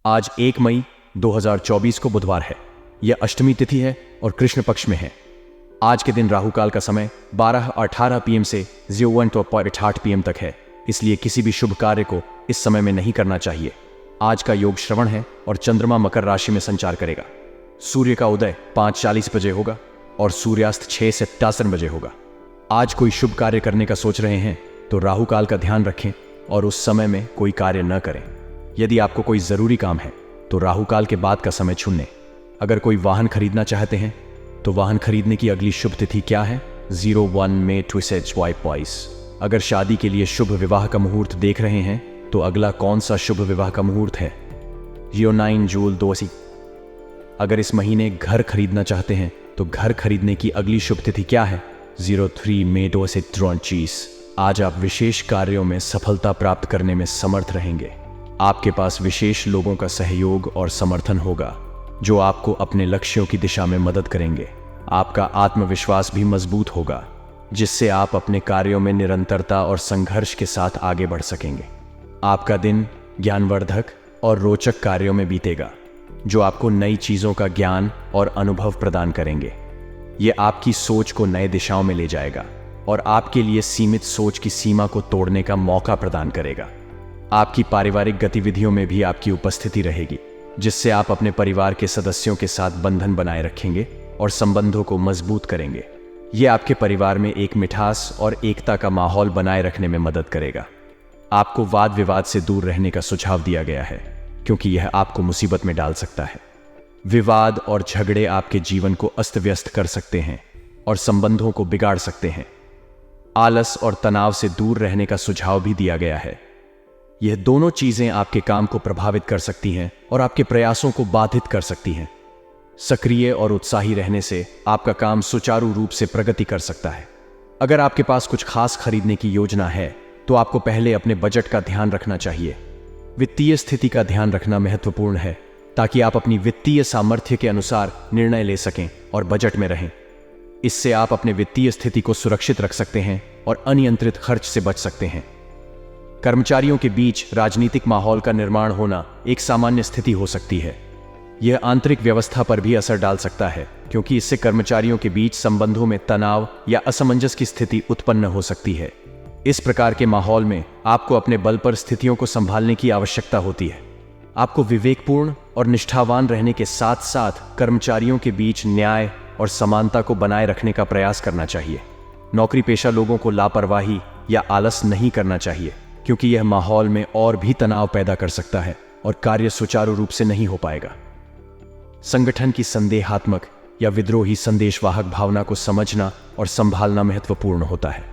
आज 1 मई 2024 को बुधवार है। यह अष्टमी तिथि है और कृष्ण पक्ष में है। आज के दिन राहु काल का समय 12:18 PM से 01:08 PM तक है, इसलिए किसी भी शुभ कार्य को इस समय में नहीं करना चाहिए। आज का योग श्रवण है और चंद्रमा मकर राशि में संचार करेगा। सूर्य का उदय 5:40 बजे होगा और सूर्यास्त 6:57 बजे होगा। आज कोई शुभ कार्य करने का सोच रहे हैं तो राहु काल का ध्यान रखें और उस समय में कोई कार्य न करें। यदि आपको कोई जरूरी काम है तो राहु काल के बाद का समय चुन लें। अगर कोई वाहन खरीदना चाहते हैं तो वाहन खरीदने की अगली शुभ तिथि क्या है? 01 May 2022। अगर शादी के लिए शुभ विवाह का मुहूर्त देख रहे हैं तो अगला कौन सा शुभ विवाह का मुहूर्त है? 09 जून 20। अगर इस महीने घर खरीदना चाहते हैं तो घर खरीदने की अगली शुभ तिथि क्या है? 03 May 2023। आज आप विशेष कार्यों में सफलता प्राप्त करने में समर्थ रहेंगे। आपके पास विशेष लोगों का सहयोग और समर्थन होगा जो आपको अपने लक्ष्यों की दिशा में मदद करेंगे। आपका आत्मविश्वास भी मजबूत होगा जिससे आप अपने कार्यों में निरंतरता और संघर्ष के साथ आगे बढ़ सकेंगे। आपका दिन ज्ञानवर्धक और रोचक कार्यों में बीतेगा जो आपको नई चीजों का ज्ञान और अनुभव प्रदान करेंगे। ये आपकी सोच को नए दिशाओं में ले जाएगा और आपके लिए सीमित सोच की सीमा को तोड़ने का मौका प्रदान करेगा। आपकी पारिवारिक गतिविधियों में भी आपकी उपस्थिति रहेगी जिससे आप अपने परिवार के सदस्यों के साथ बंधन बनाए रखेंगे और संबंधों को मजबूत करेंगे। ये आपके परिवार में एक मिठास और एकता का माहौल बनाए रखने में मदद करेगा। आपको वाद विवाद से दूर रहने का सुझाव दिया गया है क्योंकि यह आपको मुसीबत में डाल सकता है। विवाद और झगड़े आपके जीवन को अस्त व्यस्त कर सकते हैं और संबंधों को बिगाड़ सकते हैं। आलस और तनाव से दूर रहने का सुझाव भी दिया गया है। यह दोनों चीजें आपके काम को प्रभावित कर सकती हैं और आपके प्रयासों को बाधित कर सकती हैं। सक्रिय और उत्साही रहने से आपका काम सुचारू रूप से प्रगति कर सकता है। अगर आपके पास कुछ खास खरीदने की योजना है तो आपको पहले अपने बजट का ध्यान रखना चाहिए। वित्तीय स्थिति का ध्यान रखना महत्वपूर्ण है ताकि आप अपनी वित्तीय सामर्थ्य के अनुसार निर्णय ले सकें और बजट में रहें। इससे आप अपने वित्तीय स्थिति को सुरक्षित रख सकते हैं और अनियंत्रित खर्च से बच सकते हैं। कर्मचारियों के बीच राजनीतिक माहौल का निर्माण होना एक सामान्य स्थिति हो सकती है। यह आंतरिक व्यवस्था पर भी असर डाल सकता है क्योंकि इससे कर्मचारियों के बीच संबंधों में तनाव या असमंजस की स्थिति उत्पन्न हो सकती है। इस प्रकार के माहौल में आपको अपने बल पर स्थितियों को संभालने की आवश्यकता होती है। आपको विवेकपूर्ण और निष्ठावान रहने के साथ साथ कर्मचारियों के बीच न्याय और समानता को बनाए रखने का प्रयास करना चाहिए। नौकरी पेशा लोगों को लापरवाही या आलस नहीं करना चाहिए क्योंकि यह माहौल में और भी तनाव पैदा कर सकता है और कार्य सुचारू रूप से नहीं हो पाएगा। संगठन की संदेहात्मक या विद्रोही संदेशवाहक भावना को समझना और संभालना महत्वपूर्ण होता है।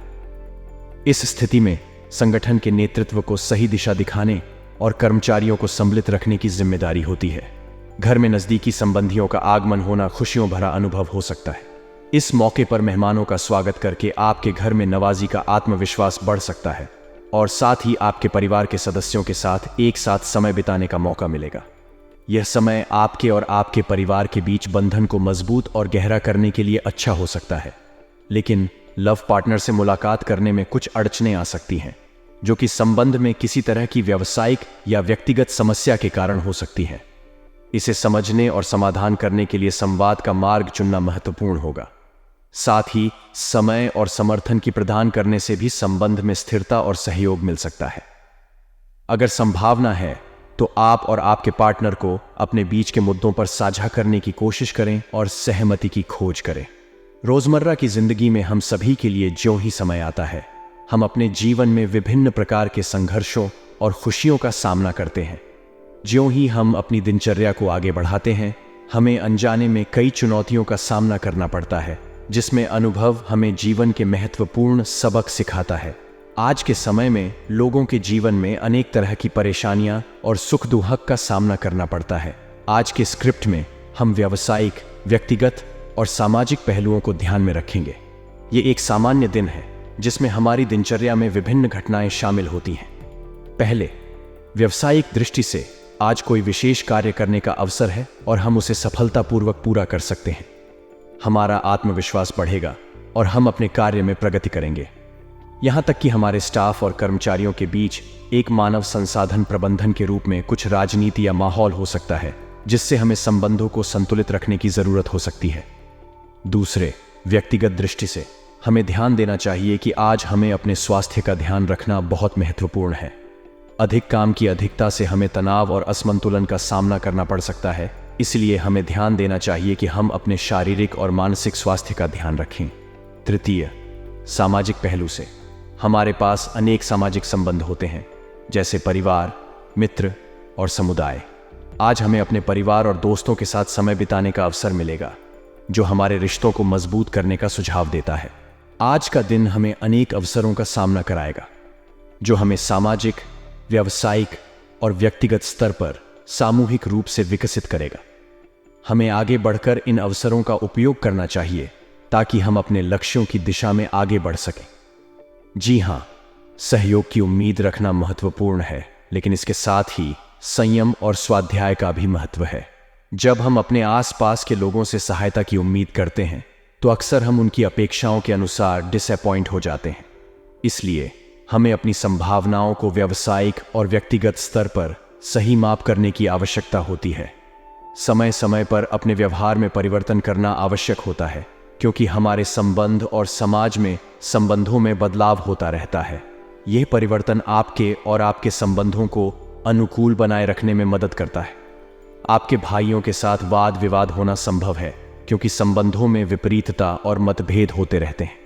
इस स्थिति में संगठन के नेतृत्व को सही दिशा दिखाने और कर्मचारियों को सम्मिलित रखने की जिम्मेदारी होती है। घर में नजदीकी संबंधियों का आगमन होना खुशियों भरा अनुभव हो सकता है। इस मौके पर मेहमानों का स्वागत करके आपके घर में नवाजी का आत्मविश्वास बढ़ सकता है और साथ ही आपके परिवार के सदस्यों के साथ एक साथ समय बिताने का मौका मिलेगा। यह समय आपके और आपके परिवार के बीच बंधन को मजबूत और गहरा करने के लिए अच्छा हो सकता है, लेकिन लव पार्टनर से मुलाकात करने में कुछ अड़चनें आ सकती हैं जो कि संबंध में किसी तरह की व्यावसायिक या व्यक्तिगत समस्या के कारण हो सकती हैं। इसे समझने और समाधान करने के लिए संवाद का मार्ग चुनना महत्वपूर्ण होगा। साथ ही समय और समर्थन की प्रदान करने से भी संबंध में स्थिरता और सहयोग मिल सकता है। अगर संभावना है तो आप और आपके पार्टनर को अपने बीच के मुद्दों पर साझा करने की कोशिश करें और सहमति की खोज करें। रोजमर्रा की जिंदगी में हम सभी के लिए ज्यों ही समय आता है, हम अपने जीवन में विभिन्न प्रकार के संघर्षों और खुशियों का सामना करते हैं। ज्यों ही हम अपनी दिनचर्या को आगे बढ़ाते हैं, हमें अनजाने में कई चुनौतियों का सामना करना पड़ता है जिसमें अनुभव हमें जीवन के महत्वपूर्ण सबक सिखाता है। आज के समय में लोगों के जीवन में अनेक तरह की परेशानियां और सुख दुख का सामना करना पड़ता है। आज के स्क्रिप्ट में हम व्यावसायिक, व्यक्तिगत और सामाजिक पहलुओं को ध्यान में रखेंगे। ये एक सामान्य दिन है जिसमें हमारी दिनचर्या में विभिन्न घटनाएं शामिल होती हैं। पहले, व्यावसायिक दृष्टि से आज कोई विशेष कार्य करने का अवसर है और हम उसे सफलतापूर्वक पूरा कर सकते हैं। हमारा आत्मविश्वास बढ़ेगा और हम अपने कार्य में प्रगति करेंगे। यहाँ तक कि हमारे स्टाफ और कर्मचारियों के बीच एक मानव संसाधन प्रबंधन के रूप में कुछ राजनीति या माहौल हो सकता है जिससे हमें संबंधों को संतुलित रखने की जरूरत हो सकती है। दूसरे, व्यक्तिगत दृष्टि से हमें ध्यान देना चाहिए कि आज हमें अपने स्वास्थ्य का ध्यान रखना बहुत महत्वपूर्ण है। अधिक काम की अधिकता से हमें तनाव और असंतुलन का सामना करना पड़ सकता है, इसलिए हमें ध्यान देना चाहिए कि हम अपने शारीरिक और मानसिक स्वास्थ्य का ध्यान रखें। तृतीय, सामाजिक पहलू से हमारे पास अनेक सामाजिक संबंध होते हैं, जैसे परिवार, मित्र और समुदाय। आज हमें अपने परिवार और दोस्तों के साथ समय बिताने का अवसर मिलेगा, जो हमारे रिश्तों को मजबूत करने का सुझाव देता है। आज का दिन हमें अनेक अवसरों का सामना कराएगा, जो हमें सामाजिक, व्यावसायिक और व्यक्तिगत स्तर पर सामूहिक रूप से विकसित करेगा। हमें आगे बढ़कर इन अवसरों का उपयोग करना चाहिए ताकि हम अपने लक्ष्यों की दिशा में आगे बढ़ सकें। जी हां, सहयोग की उम्मीद रखना महत्वपूर्ण है, लेकिन इसके साथ ही संयम और स्वाध्याय का भी महत्व है। जब हम अपने आसपास के लोगों से सहायता की उम्मीद करते हैं तो अक्सर हम उनकी अपेक्षाओं के अनुसार डिसअपॉइंट हो जाते हैं। इसलिए हमें अपनी संभावनाओं को व्यावसायिक और व्यक्तिगत स्तर पर सही माप करने की आवश्यकता होती है। समय समय पर अपने व्यवहार में परिवर्तन करना आवश्यक होता है, क्योंकि हमारे संबंध और समाज में संबंधों में बदलाव होता रहता है। यह परिवर्तन आपके और आपके संबंधों को अनुकूल बनाए रखने में मदद करता है। आपके भाइयों के साथ वाद विवाद होना संभव है, क्योंकि संबंधों में विपरीतता और मतभेद होते रहते हैं।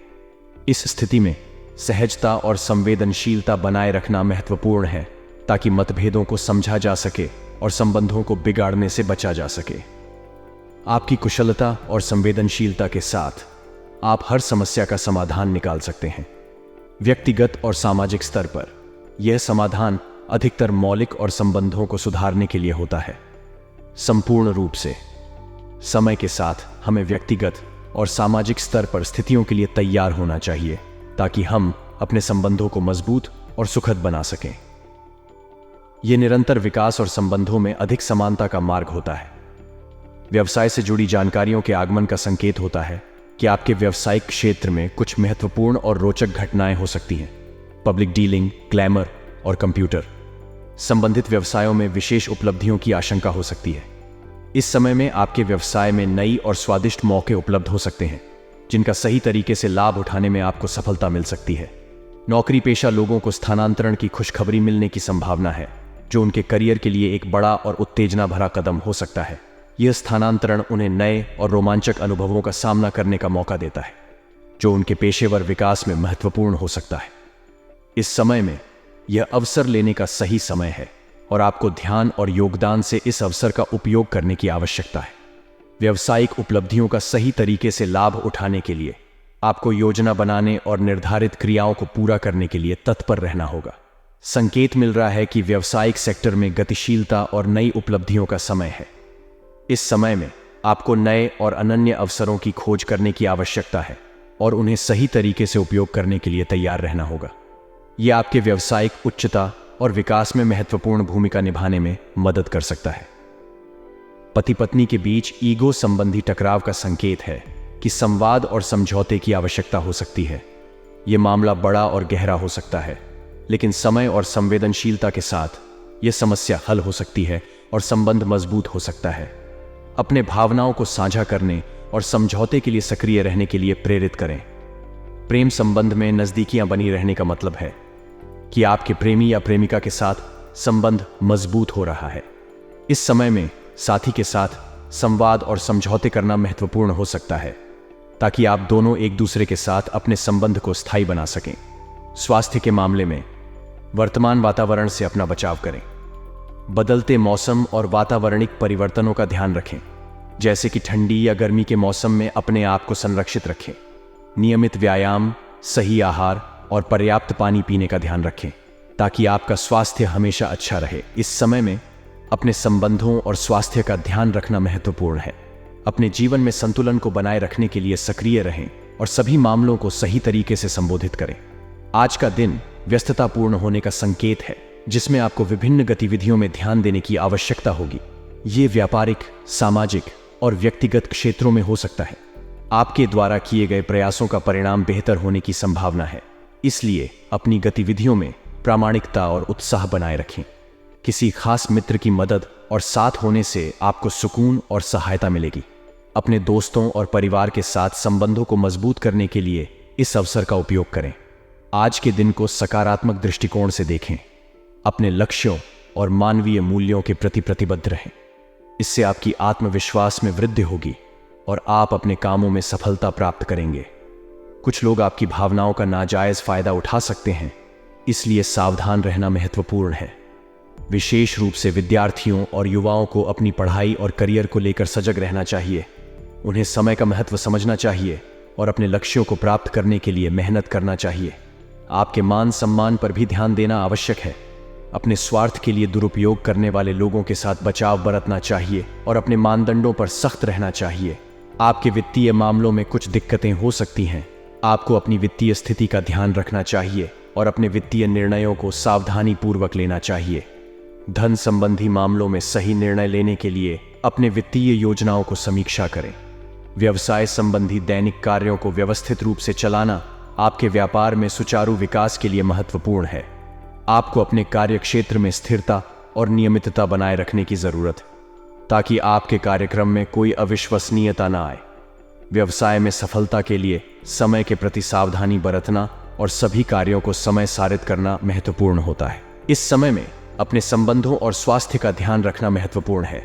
इस स्थिति में सहजता और संवेदनशीलता बनाए रखना महत्वपूर्ण है, ताकि मतभेदों को समझा जा सके और संबंधों को बिगाड़ने से बचा जा सके। आपकी कुशलता और संवेदनशीलता के साथ आप हर समस्या का समाधान निकाल सकते हैं। व्यक्तिगत और सामाजिक स्तर पर यह समाधान अधिकतर मौलिक और संबंधों को सुधारने के लिए होता है। संपूर्ण रूप से समय के साथ हमें व्यक्तिगत और सामाजिक स्तर पर स्थितियों के लिए तैयार होना चाहिए, ताकि हम अपने संबंधों को मजबूत और सुखद बना सकें। यह निरंतर विकास और संबंधों में अधिक समानता का मार्ग होता है। व्यवसाय से जुड़ी जानकारियों के आगमन का संकेत होता है कि आपके व्यावसायिक क्षेत्र में कुछ महत्वपूर्ण और रोचक घटनाएं हो सकती हैं। पब्लिक डीलिंग, ग्लैमर और कंप्यूटर संबंधित व्यवसायों में विशेष उपलब्धियों की आशंका हो सकती है। इस समय में आपके व्यवसाय में नई और स्वादिष्ट मौके उपलब्ध हो सकते हैं, जिनका सही तरीके से लाभ उठाने में आपको सफलता मिल सकती है। नौकरी पेशा लोगों को स्थानांतरण की खुशखबरी मिलने की संभावना है, जो उनके करियर के लिए एक बड़ा और उत्तेजना भरा कदम हो सकता है। यह स्थानांतरण उन्हें नए और रोमांचक अनुभवों का सामना करने का मौका देता है, जो उनके पेशेवर विकास में महत्वपूर्ण हो सकता है। इस समय में यह अवसर लेने का सही समय है और आपको ध्यान और योगदान से इस अवसर का उपयोग करने की आवश्यकता है। व्यावसायिक उपलब्धियों का सही तरीके से लाभ उठाने के लिए आपको योजना बनाने और निर्धारित क्रियाओं को पूरा करने के लिए तत्पर रहना होगा। संकेत मिल रहा है कि व्यावसायिक सेक्टर में गतिशीलता और नई उपलब्धियों का समय है। इस समय में आपको नए और अनन्य अवसरों की खोज करने की आवश्यकता है और उन्हें सही तरीके से उपयोग करने के लिए तैयार रहना होगा। यह आपके व्यावसायिक उच्चता और विकास में महत्वपूर्ण भूमिका निभाने में मदद कर सकता है। पति पत्नी के बीच ईगो संबंधी टकराव का संकेत है कि संवाद और समझौते की आवश्यकता हो सकती है। यह मामला बड़ा और गहरा हो सकता है, लेकिन समय और संवेदनशीलता के साथ यह समस्या हल हो सकती है और संबंध मजबूत हो सकता है। अपने भावनाओं को साझा करने और समझौते के लिए सक्रिय रहने के लिए प्रेरित करें। प्रेम संबंध में नजदीकियां बनी रहने का मतलब है कि आपके प्रेमी या प्रेमिका के साथ संबंध मजबूत हो रहा है। इस समय में साथी के साथ संवाद और समझौते करना महत्वपूर्ण हो सकता है, ताकि आप दोनों एक दूसरे के साथ अपने संबंध को स्थायी बना सकें। स्वास्थ्य के मामले में वर्तमान वातावरण से अपना बचाव करें। बदलते मौसम और वातावरणिक परिवर्तनों का ध्यान रखें, जैसे कि ठंडी या गर्मी के मौसम में अपने आप को संरक्षित रखें। नियमित व्यायाम, सही आहार और पर्याप्त पानी पीने का ध्यान रखें, ताकि आपका स्वास्थ्य हमेशा अच्छा रहे। इस समय में अपने संबंधों और स्वास्थ्य का ध्यान रखना महत्वपूर्ण है। अपने जीवन में संतुलन को बनाए रखने के लिए सक्रिय रहें और सभी मामलों को सही तरीके से संबोधित करें। आज का दिन व्यस्ततापूर्ण होने का संकेत है, जिसमें आपको विभिन्न गतिविधियों में ध्यान देने की आवश्यकता होगी। ये व्यापारिक, सामाजिक और व्यक्तिगत क्षेत्रों में हो सकता है। आपके द्वारा किए गए प्रयासों का परिणाम बेहतर होने की संभावना है। इसलिए अपनी गतिविधियों में प्रामाणिकता और उत्साह बनाए रखें। किसी खास मित्र की मदद और साथ होने से आपको सुकून और सहायता मिलेगी। अपने दोस्तों और परिवार के साथ संबंधों को मजबूत करने के लिए इस अवसर का उपयोग करें। आज के दिन को सकारात्मक दृष्टिकोण से देखें। अपने लक्ष्यों और मानवीय मूल्यों के प्रति प्रतिबद्ध रहें। इससे आपकी आत्मविश्वास में वृद्धि होगी और आप अपने कामों में सफलता प्राप्त करेंगे। कुछ लोग आपकी भावनाओं का नाजायज फायदा उठा सकते हैं, इसलिए सावधान रहना महत्वपूर्ण है। विशेष रूप से विद्यार्थियों और युवाओं को अपनी पढ़ाई और करियर को लेकर सजग रहना चाहिए। उन्हें समय का महत्व समझना चाहिए और अपने लक्ष्यों को प्राप्त करने के लिए मेहनत करना चाहिए। आपके मान सम्मान पर भी ध्यान देना आवश्यक है। अपने स्वार्थ के लिए दुरुपयोग करने वाले लोगों के साथ बचाव बरतना चाहिए और अपने मानदंडों पर सख्त रहना चाहिए। आपके वित्तीय मामलों में कुछ दिक्कतें हो सकती हैं। आपको अपनी वित्तीय स्थिति का ध्यान रखना चाहिए और अपने वित्तीय निर्णयों को सावधानी पूर्वक लेना चाहिए। धन संबंधी मामलों में सही निर्णय लेने के लिए अपने वित्तीय योजनाओं को समीक्षा करें। व्यवसाय संबंधी दैनिक कार्यों को व्यवस्थित रूप से चलाना आपके व्यापार में सुचारू विकास के लिए महत्वपूर्ण है। आपको अपने कार्य क्षेत्र में स्थिरता और नियमितता बनाए रखने की जरूरत है, ताकि आपके कार्यक्रम में कोई अविश्वसनीयता न आए। व्यवसाय में सफलता के लिए समय के प्रति सावधानी बरतना और सभी कार्यों को समय सारित करना महत्वपूर्ण होता है। इस समय में अपने संबंधों और स्वास्थ्य का ध्यान रखना महत्वपूर्ण है।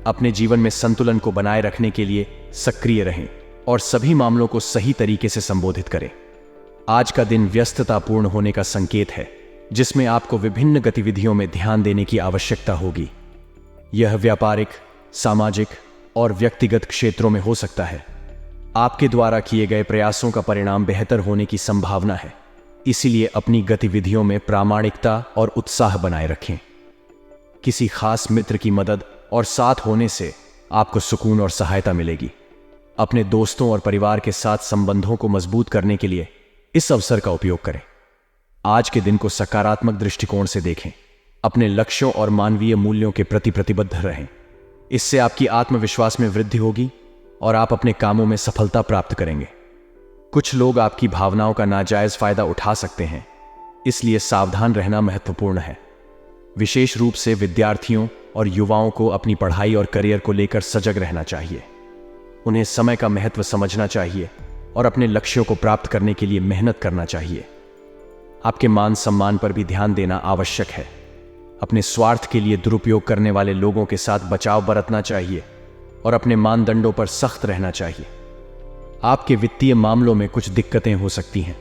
अपने जीवन में संतुलन को बनाए रखने के लिए सक्रिय रहें और सभी मामलों को सही तरीके से संबोधित करें। आज का दिन व्यस्ततापूर्ण होने का संकेत है, जिसमें आपको विभिन्न गतिविधियों में ध्यान देने की आवश्यकता होगी। यह व्यापारिक, सामाजिक और व्यक्तिगत क्षेत्रों में हो सकता है। आपके द्वारा किए गए प्रयासों का परिणाम बेहतर होने की संभावना है, इसीलिए अपनी गतिविधियों में प्रामाणिकता और उत्साह बनाए रखें। किसी खास मित्र की मदद और साथ होने से आपको सुकून और सहायता मिलेगी। अपने दोस्तों और परिवार के साथ संबंधों को मजबूत करने के लिए इस अवसर का उपयोग करें। आज के दिन को सकारात्मक दृष्टिकोण से देखें। अपने लक्ष्यों और मानवीय मूल्यों के प्रति प्रतिबद्ध रहें। इससे आपकी आत्मविश्वास में वृद्धि होगी और आप अपने कामों में सफलता प्राप्त करेंगे। कुछ लोग आपकी भावनाओं का नाजायज फायदा उठा सकते हैं, इसलिए सावधान रहना महत्वपूर्ण है। विशेष रूप से विद्यार्थियों और युवाओं को अपनी पढ़ाई और करियर को लेकर सजग रहना चाहिए। उन्हें समय का महत्व समझना चाहिए और अपने लक्ष्यों को प्राप्त करने के लिए मेहनत करना चाहिए। आपके मान सम्मान पर भी ध्यान देना आवश्यक है। अपने स्वार्थ के लिए दुरुपयोग करने वाले लोगों के साथ बचाव बरतना चाहिए और अपने मानदंडों पर सख्त रहना चाहिए। आपके वित्तीय मामलों में कुछ दिक्कतें हो सकती हैं।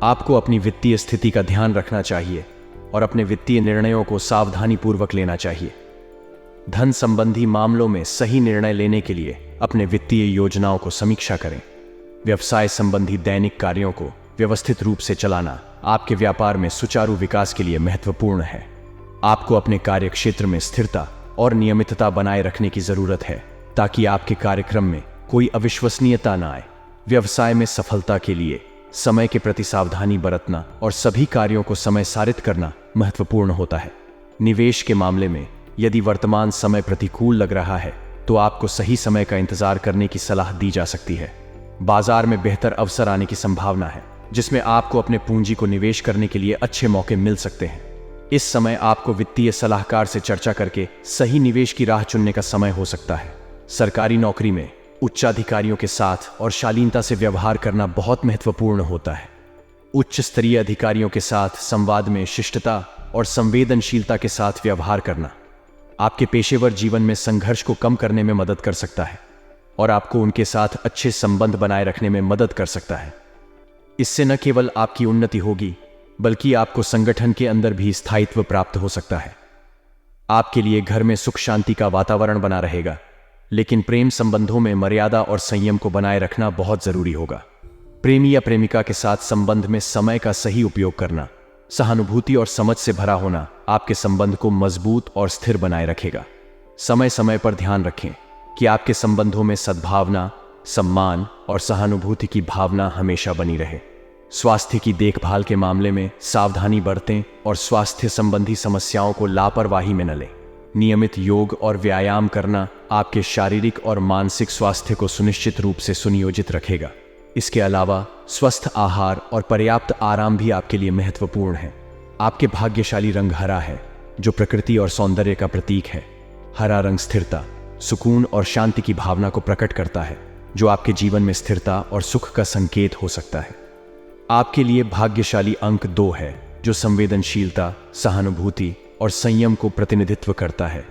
आपको अपनी वित्तीय स्थिति का ध्यान रखना चाहिए और अपने वित्तीय निर्णयों को सावधानीपूर्वक लेना चाहिए। धन संबंधी मामलों में सही निर्णय लेने के लिए अपने वित्तीय योजनाओं को समीक्षा करें। व्यवसाय संबंधी दैनिक कार्यों को व्यवस्थित रूप से चलाना आपके व्यापार में सुचारू विकास के लिए महत्वपूर्ण है। आपको अपने कार्य क्षेत्र में स्थिरता और नियमितता बनाए रखने की जरूरत है, ताकि आपके कार्यक्रम में कोई अविश्वसनीयता न आए। व्यवसाय में सफलता के लिए समय के प्रति सावधानी बरतना और सभी कार्यों को समय सारित करना महत्वपूर्ण होता है। निवेश के मामले में यदि वर्तमान समय प्रतिकूल लग रहा है, तो आपको सही समय का इंतजार करने की सलाह दी जा सकती है। बाजार में बेहतर अवसर आने की संभावना है, जिसमें आपको अपने पूंजी को निवेश करने के लिए अच्छे मौके मिल सकते हैं। इस समय आपको वित्तीय सलाहकार से चर्चा करके सही निवेश की राह चुनने का समय हो सकता है। सरकारी नौकरी में उच्चाधिकारियों के साथ और शालीनता से व्यवहार करना बहुत महत्वपूर्ण होता है। उच्च स्तरीय अधिकारियों के साथ संवाद में शिष्टता और संवेदनशीलता के साथ व्यवहार करना आपके पेशेवर जीवन में संघर्ष को कम करने में मदद कर सकता है और आपको उनके साथ अच्छे संबंध बनाए रखने में मदद कर सकता है। इससे न केवल आपकी उन्नति होगी, बल्कि आपको संगठन के अंदर भी स्थायित्व प्राप्त हो सकता है। आपके लिए घर में सुख शांति का वातावरण बना रहेगा, लेकिन प्रेम संबंधों में मर्यादा और संयम को बनाए रखना बहुत जरूरी होगा। प्रेमी या प्रेमिका के साथ संबंध में समय का सही उपयोग करना, सहानुभूति और समझ से भरा होना आपके संबंध को मजबूत और स्थिर बनाए रखेगा। समय समय पर ध्यान रखें कि आपके संबंधों में सद्भावना, सम्मान और सहानुभूति की भावना हमेशा बनी रहे। स्वास्थ्य की देखभाल के मामले में सावधानी बरतें और स्वास्थ्य संबंधी समस्याओं को लापरवाही में न लें। नियमित योग और व्यायाम करना आपके शारीरिक और मानसिक स्वास्थ्य को सुनिश्चित रूप से सुनियोजित रखेगा। इसके अलावा स्वस्थ आहार और पर्याप्त आराम भी आपके लिए महत्वपूर्ण है। आपके भाग्यशाली रंग हरा है, जो प्रकृति और सौंदर्य का प्रतीक है। हरा रंग स्थिरता, सुकून और शांति की भावना को प्रकट करता है, जो आपके जीवन में स्थिरता और सुख का संकेत हो सकता है। आपके लिए भाग्यशाली अंक 2 है, जो संवेदनशीलता, सहानुभूति और संयम को प्रतिनिधित्व करता है।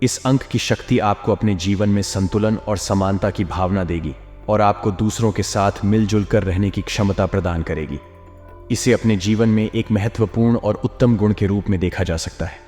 इस अंक की शक्ति आपको अपने जीवन में संतुलन और समानता की भावना देगी और आपको दूसरों के साथ मिलजुल कर रहने की क्षमता प्रदान करेगी। इसे अपने जीवन में एक महत्वपूर्ण और उत्तम गुण के रूप में देखा जा सकता है।